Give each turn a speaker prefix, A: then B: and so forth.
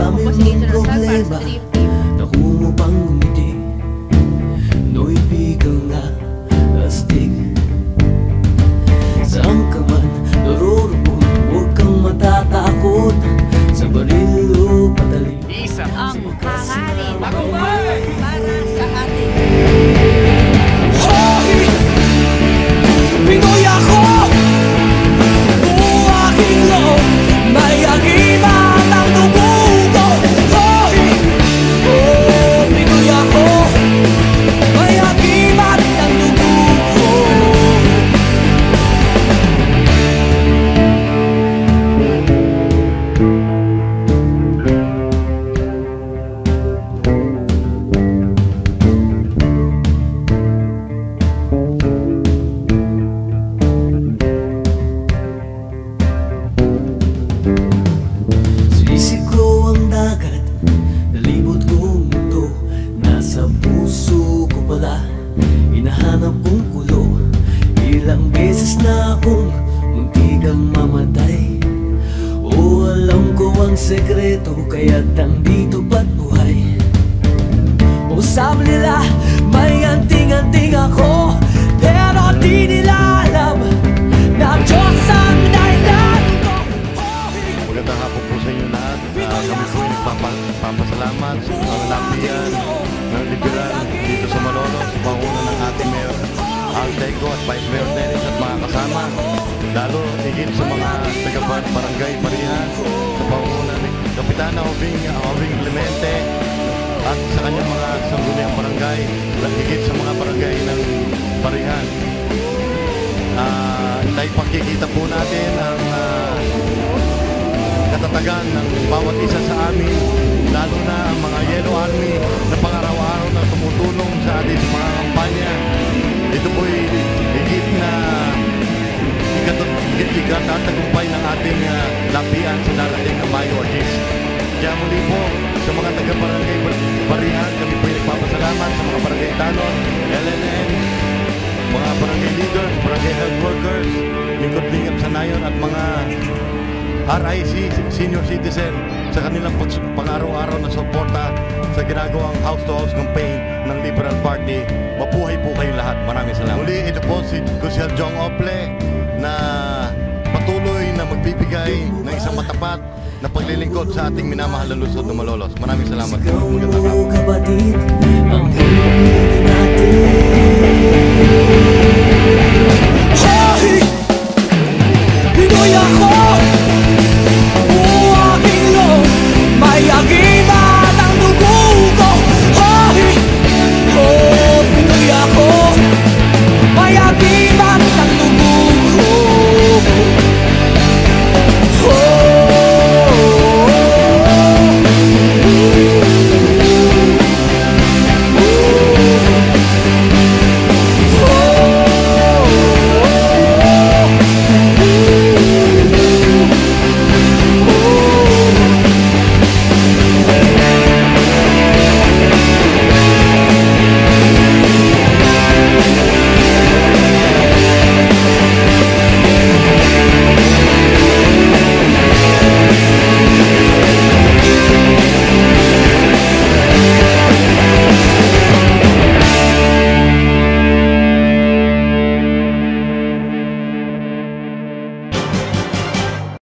A: Ako po si Angel Rosal para sa Dream Team.
B: Nakumo pang ngumiti, no'y bigang nga astig. Saan ka man naroroon, huwag kang matatakot. Sa baril o patalim,
A: Ang hangarin para sa ating
B: Hoy! Pinoy ako! Buong aking loob, may agiman ang dugo ko. Hoy! Oh, Pinoy ako, may agiman ang dugo ko. Sisiko ang dagat, nalibot kong mundo. Nasa puso ko pala, hinahanap kong kulo. Ilang beses na akong muntikang mamatay. O alam ko ang sekreto, kaya't nandito ba't buhay. O sabi nila, may anting-anting ako, pero di nila alam na Diyos ang dahilan ko.
C: Magandang hapon po sa inyo lahat. Kami po yung nagpapasalamat sa mga lapian ng liberal dito sa Malolos sa pangunan ng ating Mayor Al Teco at Vice Mayor Dennis at mga kasama. Lalo higit sa mga taga-barangay Parihan sa pangunan ni Kapitana Obing Clemente at sa kanyang mga sangguniang barangay at higit sa mga barangay ng Parihan. Dahil pakikita po natin ang katatagan ng bawat isa sa amin, lalo na ang mga Yellow Army na pang-araw-araw na tumutulong sa ating mga kampanya. Ito po'y higit na ikatatagumpay ng ating lapian sa darating na Mayo Agis. Kaya muli po sa mga taga-barangay Parihan, kami po'y nagpapasalamat sa mga barangay Talon, LNN, mga barangay leaders, barangay health workers, lingkod lingap sa nayon at mga RIC, senior citizen sa kanilang pang-araw-araw na suporta sa ginagawang house-to-house campaign ng Liberal Party. Mabuhay po kayong lahat. Maraming salamat. Muli, ito po si Kusel Jong Ople na patuloy na magbibigay ng isang matapat na paglilingkod sa ating minamahal na lungsod ng Malolos. Maraming salamat. Magandang hapon.
B: Kapatid, ang huli natin.